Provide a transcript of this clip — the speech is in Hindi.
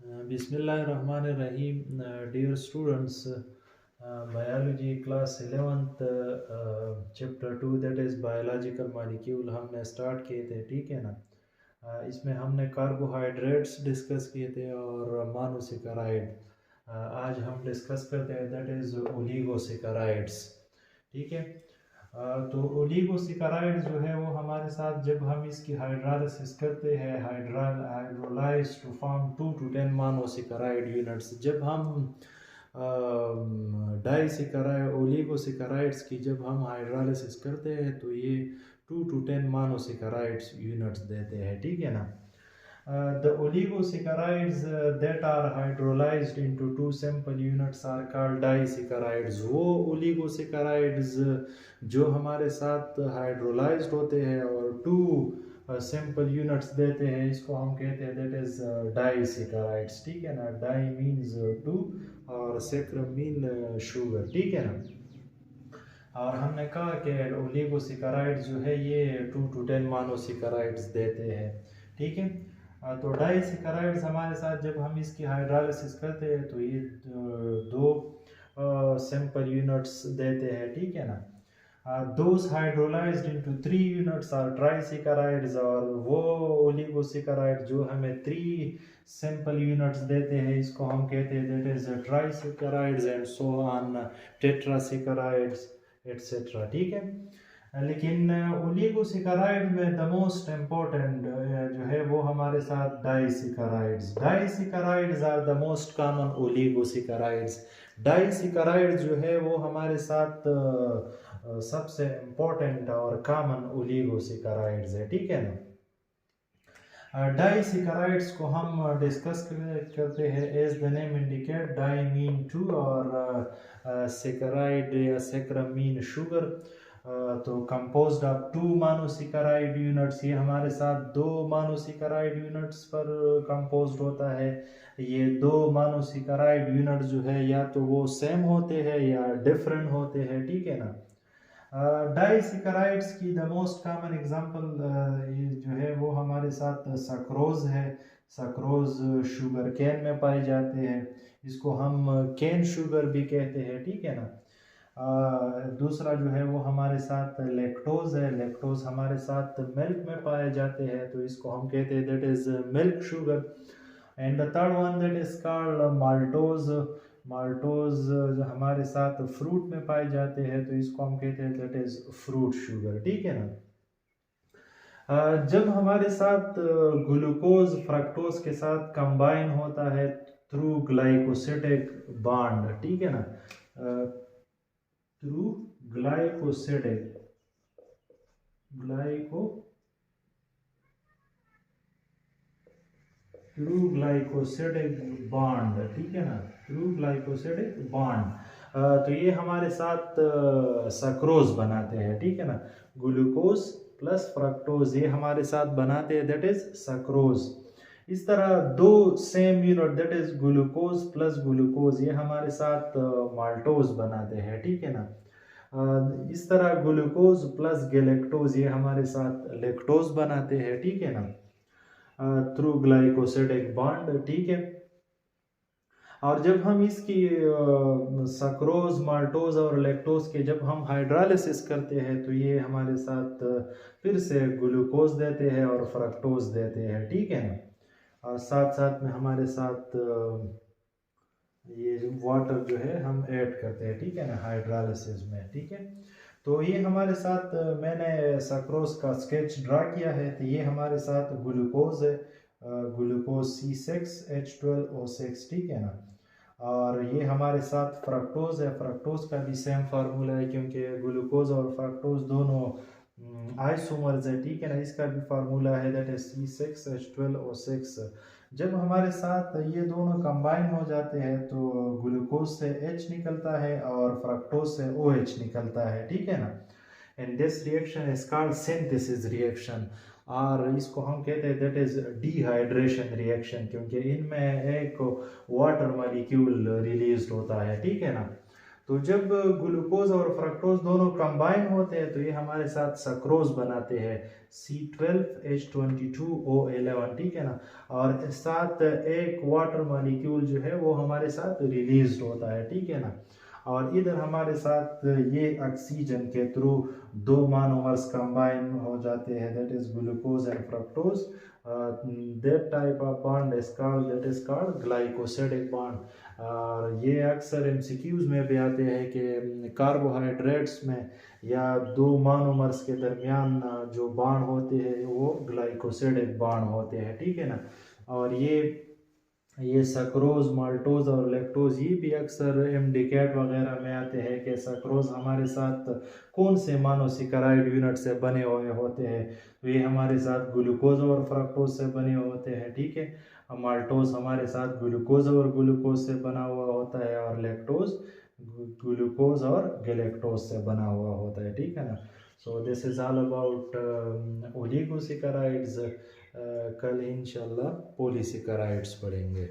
Bismillahirrahmanirrahim. Dear students, biology class 11th chapter 2 that is biological molecule हमने स्टार्ट किए थे, ठीक है ना। इसमें हमने कार्बोहाइड्रेट्स डिस्कस किए थे और मोनोसेकेराइड। आज हम डिस्कस करते हैं दैट इज ओलिगोसेकेराइड्स, ठीक है। तो ओलिगोसेकेराइड जो है वो हमारे साथ जब हम इसकी हाइड्रोलाइसिस करते हैं, hydrolyse to form 2 to 10 monosaccharide units. जब हम डाइसेकेराइड ओलिगोसेकेराइड्स की जब हम हाइड्रोलाइसिस करते हैं तो ये 2 to 10 monosaccharides units देते हैं, ठीक है ना। The oligosaccharides that are hydrolyzed into two simple units are called disaccharides। वो oligosaccharides जो हमारे साथ हाइड्रोलाइज्ड होते हैं और टू सिंपल यूनिट्स देते हैं, इसको हम कहते हैं दैट इज डाइसेकेराइड्स, ठीक है ना। डाई मीन्स टू और सेक्रम मीन शुगर, ठीक है ना। और हमने कहा कि ओलिगोसेकेराइड्स जो है ये 2 to 10 मोनोसेकेराइड्स देते हैं, ठीक है। तो डाइसेकेराइड्स हमारे साथ जब हम इसकी हाइड्रोलाइसिस करते हैं तो ये दो सिंपल यूनिट्स देते हैं, ठीक है ना। Those hydrolysed into 3 units are trisaccharides. और वो ओलिगोसेकेराइड जो हमें 3 सिंपल यूनिट्स देते हैं इसको हम कहते हैं that is trisaccharides and so on, tetrasaccharides etcetera, ठीक है। लेकिन ओलिगोसेकेराइड में द मोस्ट इम्पोर्टेंट जो है वो हमारे साथ disaccharides. Disaccharides are the most common oligosaccharides. Disaccharide जो है वो हमारे साथ सबसे इम्पोर्टेंट और कॉमन ओलिगोसेकेराइड्स है, ठीक है ना। डाइसेकेराइड्स को हम डिस्कस करते हैं as the name indicate, di mean two और सेकेराइड या सेक्रम मीन शुगर। तो कंपोज्ड ऑफ 2 मोनोसेकेराइड यूनिट्स, ये हमारे साथ 2 मोनोसेकेराइड यूनिट्स पर कंपोज्ड होता है। ये 2 मोनोसेकेराइड यूनिट जो है या तो वो सेम होते हैं या डिफरेंट होते हैं, ठीक है ना। डाइसेकेराइड्स की द मोस्ट कॉमन एग्जांपल जो है वो हमारे साथ सक्रोज है। सक्रोज शुगर केन में पाए जाते हैं, इसको हम केन शुगर भी कहते हैं, ठीक है ना। दूसरा जो है वो हमारे साथ लैक्टोज है। लैक्टोज हमारे साथ मिल्क में पाए जाते हैं तो इसको हम कहते हैं that is milk sugar. And the third one that is called maltose. Maltose जो हमारे साथ फ्रूट में पाए जाते हैं तो इसको हम कहते हैं दैट इज फ्रूट शुगर, ठीक है ना। जब हमारे साथ ग्लूकोज फ्रक्टोज के साथ कंबाइन होता है थ्रू ग्लाइकोसिडिक बॉन्ड, ठीक है ना, through glycosidic through glycosidic bond, ठीक है ना, थ्रू ग्लाइकोसिडिक बॉन्ड। तो ये हमारे साथ सक्रोज बनाते हैं, ठीक है ना। ग्लूकोज प्लस फ्रक्टोज ये हमारे साथ बनाते हैं दैट इज सक्रोज। इस तरह 2 same unit that is glucose plus glucose ये हमारे साथ माल्टोज बनाते हैं, ठीक है ना। इस तरह ग्लूकोज प्लस गैलेक्टोज ये हमारे साथ लैक्टोज बनाते हैं, ठीक है ना, थ्रू ग्लाइकोसिडिक बॉन्ड, ठीक है। और जब हम इसकी सक्रोज माल्टोज और लैक्टोज के जब हम हाइड्रोलाइसिस करते हैं तो ये हमारे साथ फिर से ग्लूकोज देते हैं और फ्रक्टोज देते हैं, ठीक है ना। और साथ साथ में हमारे साथ ये वाटर जो है हम ऐड करते हैं, ठीक है ना, हाइड्रोलाइसिस में, ठीक है। तो ये हमारे साथ मैंने सक्रोज का स्केच ड्रा किया है। तो ये हमारे साथ ग्लूकोज है, ग्लूकोज C6H12O6, ठीक है ना। और ये हमारे साथ फ्रक्टोज है। फ्रक्टोज का भी सेम फार्मूला है क्योंकि ग्लूकोज और फ्रक्टोज दोनों आइसोमर्स है, ठीक है ना। इसका भी फार्मूला है दैट इज C6H12O6। जब हमारे साथ ये दोनों कंबाइन हो जाते हैं तो ग्लूकोज से H निकलता है और फ्रक्टोज से OH निकलता है, ठीक है ना। And this reaction is called synthesis reaction. और इसको हम कहते हैं दैट इज डिहाइड्रेशन रिएक्शन क्योंकि इनमें एक वाटर मॉलिक्यूल रिलीज होता है, ठीक है ना। तो जब ग्लूकोज और फ्रक्टोज दोनों कंबाइन होते हैं तो ये हमारे साथ सक्रोज बनाते हैं C12H22O11, ठीक है ना। और साथ एक वाटर मॉलिक्यूल जो है वो हमारे साथ रिलीज होता है, ठीक है ना। और इधर हमारे साथ ये ऑक्सीजन के थ्रू दो मोनोमर्स कंबाइन हो जाते हैं, that is glucose and fructose. That type of bond that is called glycosidic bond. और ये अक्सर एमसीक्यूज में भी आते हैं कि कार्बोहाइड्रेट्स में या दो मोनोमर्स के दरमियान जो बॉन्ड होते हैं वो ग्लाइकोसिडिक बॉन्ड होते हैं, ठीक है ना। और ये सक्रोज, माल्टोज और लैक्टोज ये भी अक्सर एमडीकैट वगैरह में आते हैं कि सक्रोज हमारे साथ कौन से मोनोसेकेराइड यूनिट से बने हुए होते हैं, तो ये हमारे साथ ग्लूकोज और फ्रक्टोज से बने होते हैं, ठीक है। माल्टोज हमारे साथ ग्लूकोज और ग्लूकोज से बना हुआ होता है और लैक्टोज ग्लूकोज और गैलेक्टोज से बना हुआ होता है, ठीक है ना। So this is all about oligosaccharides. कल इंशाल्लाह पॉलीसेकेराइड्स पढ़ेंगे।